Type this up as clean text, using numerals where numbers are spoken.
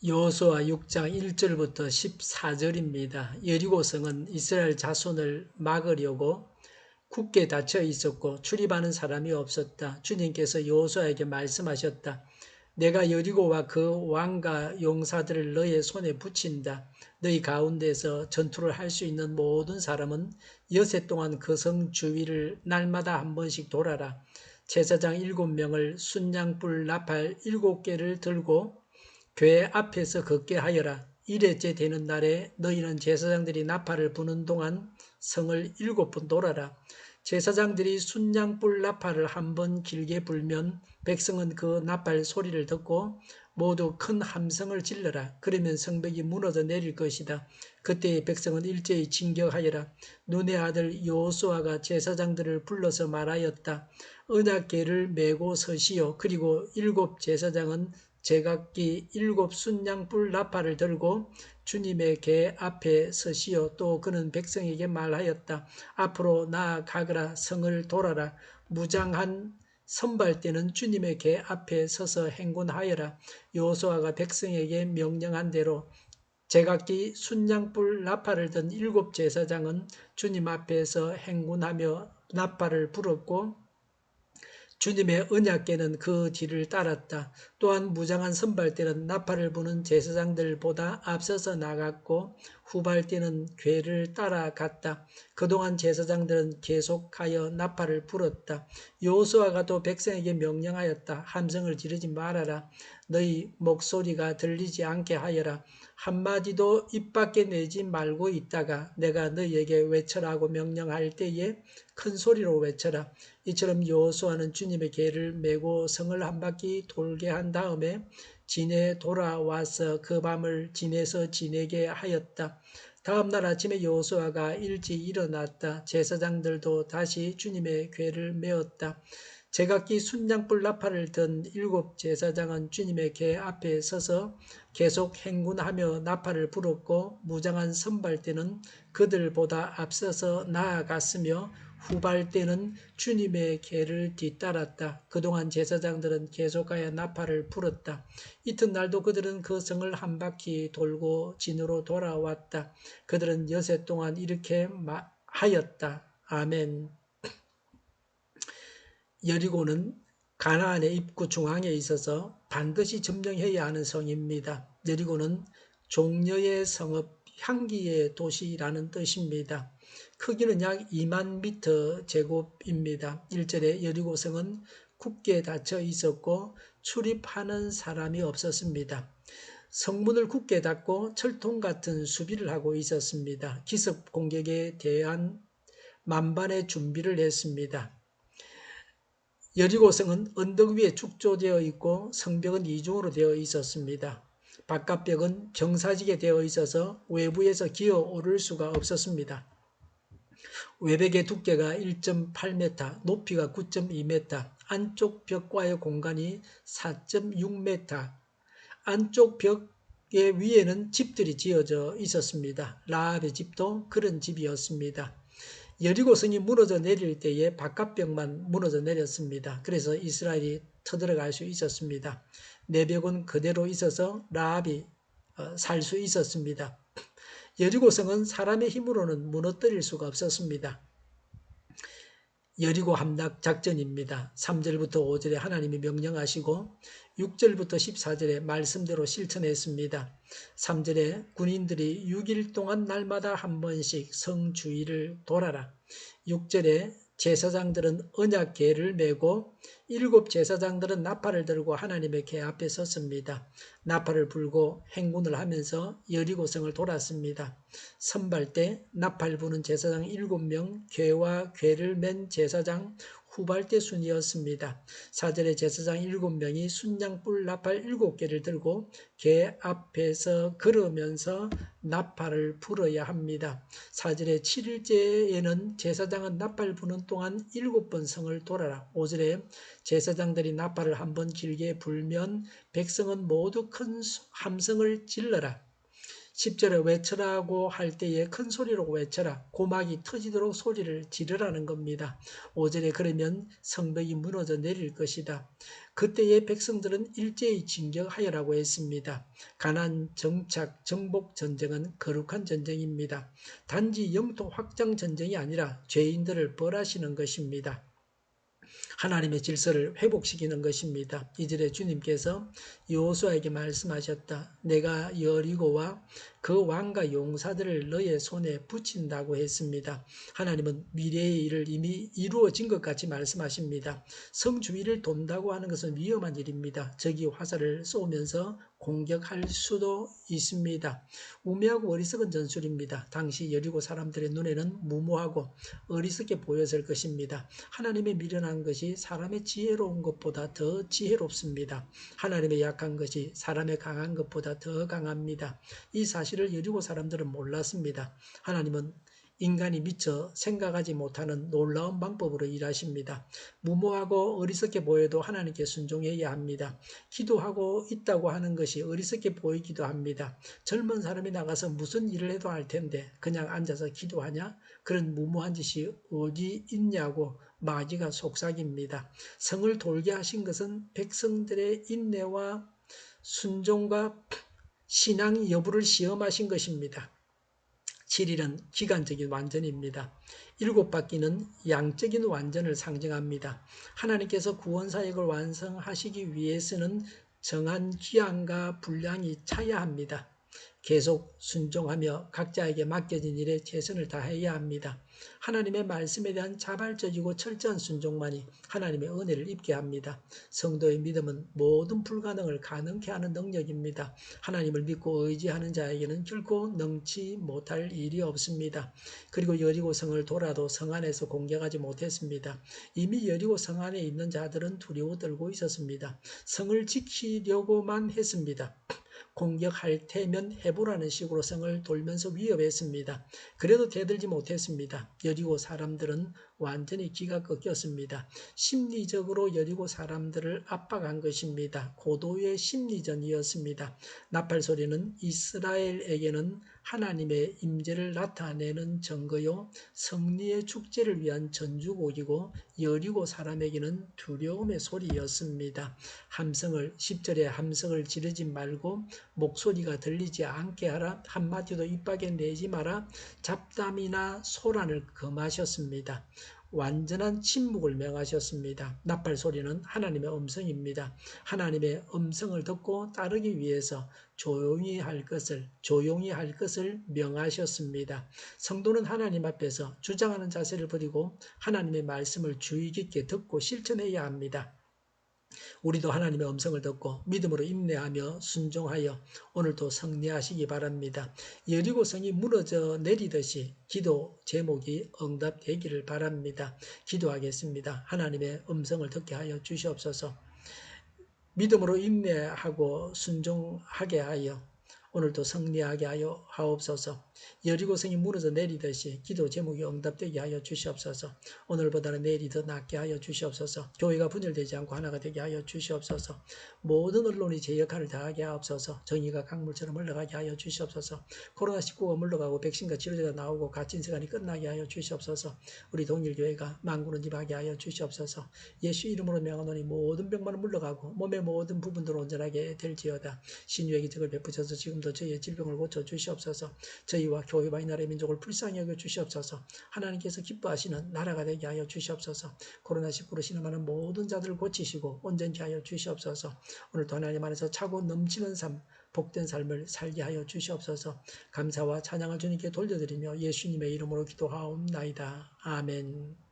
여호수아 6장 1절부터 14절입니다. 여리고성은 이스라엘 자손을 막으려고 굳게 닫혀 있었고 출입하는 사람이 없었다. 주님께서 여호수아에게 말씀하셨다. 내가 여리고와 그 왕과 용사들을 너의 손에 붙인다. 너희 가운데서 전투를 할 수 있는 모든 사람은 여세 동안 그 성 주위를 날마다 한 번씩 돌아라. 제사장 7명을 순양불 나팔 7개를 들고 교회 앞에서 걷게 하여라. 1회째 되는 날에 너희는 제사장들이 나팔을 부는 동안 성을 7번 돌아라. 제사장들이 순양불 나팔을 한 번 길게 불면 백성은 그 나팔 소리를 듣고 모두 큰 함성을 질러라. 그러면 성벽이 무너져 내릴 것이다. 그때 백성은 일제히 진격하여라. 눈의 아들 여호수아가 제사장들을 불러서 말하였다. 언약궤를 메고 서시오. 그리고 7제사장은 제각기 7순양불 나팔을 들고 주님의 궤 앞에 서시오. 또 그는 백성에게 말하였다. 앞으로 나아가거라. 성을 돌아라. 무장한 선발대는 주님의 궤 앞에 서서 행군하여라. 여호수아가 백성에게 명령한 대로 제각기 순양불 나팔을 든 7제사장은 주님 앞에서 행군하며 나팔을 불었고 주님의 언약궤는 그 뒤를 따랐다. 또한 무장한 선발대는 나팔을 부는 제사장들보다 앞서서 나갔고 후발대는 궤를 따라갔다. 그동안 제사장들은 계속하여 나팔을 불었다. 여호수아가 또 백성에게 명령하였다. 함성을 지르지 말아라. 너희 목소리가 들리지 않게 하여라. 한마디도 입 밖에 내지 말고 있다가 내가 너희에게 외쳐라고 명령할 때에 큰 소리로 외쳐라. 이처럼 여호수아는 주님의 궤를 메고 성을 한 바퀴 돌게 한 다음에 진에 돌아와서 그 밤을 진에서 지내게 하였다. 다음 날 아침에 여호수아가 일찍 일어났다. 제사장들도 다시 주님의 궤를 메었다. 제각기 순양불 나팔을 든 7제사장은 주님의 궤 앞에 서서 계속 행군하며 나팔을 불었고 무장한 선발대는 그들보다 앞서서 나아갔으며 후발대는 주님의 궤를 뒤따랐다. 그동안 제사장들은 계속하여 나팔을 불었다. 이튿날도 그들은 그 성을 한 바퀴 돌고 진으로 돌아왔다. 그들은 여세 동안 이렇게 하였다. 아멘. 여리고는 가나안의 입구 중앙에 있어서 반드시 점령해야 하는 성입니다. 여리고는 종려의 성읍, 향기의 도시라는 뜻입니다. 크기는 약 2만 미터 제곱입니다. 1절에 여리고성은 굳게 닫혀 있었고 출입하는 사람이 없었습니다. 성문을 굳게 닫고 철통 같은 수비를 하고 있었습니다. 기습 공격에 대한 만반의 준비를 했습니다. 여리고성은 언덕 위에 축조되어 있고 성벽은 이중으로 되어 있었습니다. 바깥벽은 경사지게 되어 있어서 외부에서 기어 오를 수가 없었습니다. 외벽의 두께가 1.8m, 높이가 9.2m, 안쪽 벽과의 공간이 4.6m, 안쪽 벽의 위에는 집들이 지어져 있었습니다. 라합의 집도 그런 집이었습니다. 여리고성이 무너져 내릴 때에 바깥벽만 무너져 내렸습니다. 그래서 이스라엘이 터들어갈 수 있었습니다. 내벽은 그대로 있어서 라합이 살 수 있었습니다. 여리고성은 사람의 힘으로는 무너뜨릴 수가 없었습니다. 여리고 함락 작전입니다. 3절부터 5절에 하나님이 명령하시고 6절부터 14절에 말씀대로 실천했습니다. 3절에 군인들이 6일 동안 날마다 한 번씩 성 주위를 돌아라. 6절에 제사장들은 언약궤를 메고 7제사장들은 나팔을 들고 하나님의 궤 앞에 섰습니다. 나팔을 불고 행군을 하면서 여리고성을 돌았습니다. 선발대, 나팔 부는 제사장 7명, 궤와 궤를 맨 제사장 후발대 순이었습니다. 4절에 제사장 7명이 순양불 나팔 7개를 들고 궤 앞에서 걸으면서 나팔을 불어야 합니다. 4절에 7일째에는 제사장은 나팔 부는 동안 7번 성을 돌아라. 5절에 제사장들이 나팔을 한번 길게 불면 백성은 모두 큰 함성을 질러라. 10절에 외쳐라고 할 때에 큰 소리로 외쳐라. 고막이 터지도록 소리를 지르라는 겁니다. 5절에 그러면 성벽이 무너져 내릴 것이다. 그때의 백성들은 일제히 진격하여라고 했습니다. 가나안 정착, 정복 전쟁은 거룩한 전쟁입니다. 단지 영토 확장 전쟁이 아니라 죄인들을 벌하시는 것입니다. 하나님의 질서를 회복시키는 것입니다. 2절에 주님께서 여호수아에게 말씀하셨다. 내가 여리고와 그 왕과 용사들을 너의 손에 붙인다고 했습니다. 하나님은 미래의 일을 이미 이루어진 것 같이 말씀하십니다. 성 주위를 돈다고 하는 것은 위험한 일입니다. 적이 화살을 쏘면서 공격할 수도 있습니다. 우매하고 어리석은 전술입니다. 당시 여리고 사람들의 눈에는 무모하고 어리석게 보였을 것입니다. 하나님의 미련한 것이 사람의 지혜로운 것보다 더 지혜롭습니다. 하나님의 약한 것이 사람의 강한 것보다 더 강합니다. 이 사실을 여리고 사람들은 몰랐습니다. 하나님은 인간이 미처 생각하지 못하는 놀라운 방법으로 일하십니다. 무모하고 어리석게 보여도 하나님께 순종해야 합니다. 기도하고 있다고 하는 것이 어리석게 보이기도 합니다. 젊은 사람이 나가서 무슨 일을 해도 할 텐데 그냥 앉아서 기도하냐? 그런 무모한 짓이 어디 있냐고 마귀가 속삭입니다. 성을 돌게 하신 것은 백성들의 인내와 순종과 신앙 여부를 시험하신 것입니다. 7일은 기간적인 완전입니다. 7바퀴는 양적인 완전을 상징합니다. 하나님께서 구원사역을 완성하시기 위해서는 정한 기한과 분량이 차야 합니다. 계속 순종하며 각자에게 맡겨진 일에 최선을 다해야 합니다. 하나님의 말씀에 대한 자발적이고 철저한 순종만이 하나님의 은혜를 입게 합니다. 성도의 믿음은 모든 불가능을 가능케 하는 능력입니다. 하나님을 믿고 의지하는 자에게는 결코 능치 못할 일이 없습니다. 그리고 여리고 성을 돌아도 성 안에서 공격하지 못했습니다. 이미 여리고 성 안에 있는 자들은 두려워 떨고 있었습니다. 성을 지키려고만 했습니다. 공격할 테면 해보라는 식으로 성을 돌면서 위협했습니다. 그래도 대들지 못했습니다. 여리고 사람들은 완전히 기가 꺾였습니다. 심리적으로 여리고 사람들을 압박한 것입니다. 고도의 심리전이었습니다. 나팔 소리는 이스라엘에게는 하나님의 임재를 나타내는 증거요 승리의 축제를 위한 전주곡이고 여리고 사람에게는 두려움의 소리였습니다. 함성을 10절에 함성을 지르지 말고 목소리가 들리지 않게 하라. 한마디도 입 밖에 내지 마라. 잡담이나 소란을 금하셨습니다. 완전한 침묵을 명하셨습니다. 나팔 소리는 하나님의 음성입니다. 하나님의 음성을 듣고 따르기 위해서 조용히 할 것을 명하셨습니다. 성도는 하나님 앞에서 주장하는 자세를 버리고 하나님의 말씀을 주의 깊게 듣고 실천해야 합니다. 우리도 하나님의 음성을 듣고 믿음으로 인내하며 순종하여 오늘도 승리하시기 바랍니다. 여리고 성이 무너져 내리듯이 기도 제목이 응답되기를 바랍니다. 기도하겠습니다. 하나님의 음성을 듣게 하여 주시옵소서. 믿음으로 인내하고 순종하게 하여 오늘도 승리하게 하여 하옵소서. 여리고 성이 무너져 내리듯이 기도 제목이 응답되게 하여 주시옵소서. 오늘보다는 내일이 더 낫게 하여 주시옵소서. 교회가 분열되지 않고 하나가 되게 하여 주시옵소서. 모든 언론이 제 역할을 다하게 하옵소서. 정의가 강물처럼 흘러가게 하여 주시옵소서. 코로나19가 물러가고 백신과 치료제가 나오고 갇힌 시간이 끝나게 하여 주시옵소서. 우리 동일교회가 만군을 임하게 하여 주시옵소서. 예수 이름으로 명하노니 모든 병만은 물러가고 몸의 모든 부분들을 온전하게 될지어다. 신유의 기적을 베푸셔서 지금도 저희의 질병을 고쳐 주시옵소서. 저희와 교회와 이 나라의 민족을 불쌍히 여겨 주시옵소서. 하나님께서 기뻐하시는 나라가 되게 하여 주시옵소서. 코로나19로 신음하는 모든 자들을 고치시고 온전케 하여 주시옵소서. 오늘도 하나님 안에서 차고 넘치는 삶, 복된 삶을 살게 하여 주시옵소서. 감사와 찬양을 주님께 돌려드리며 예수님의 이름으로 기도하옵나이다. 아멘.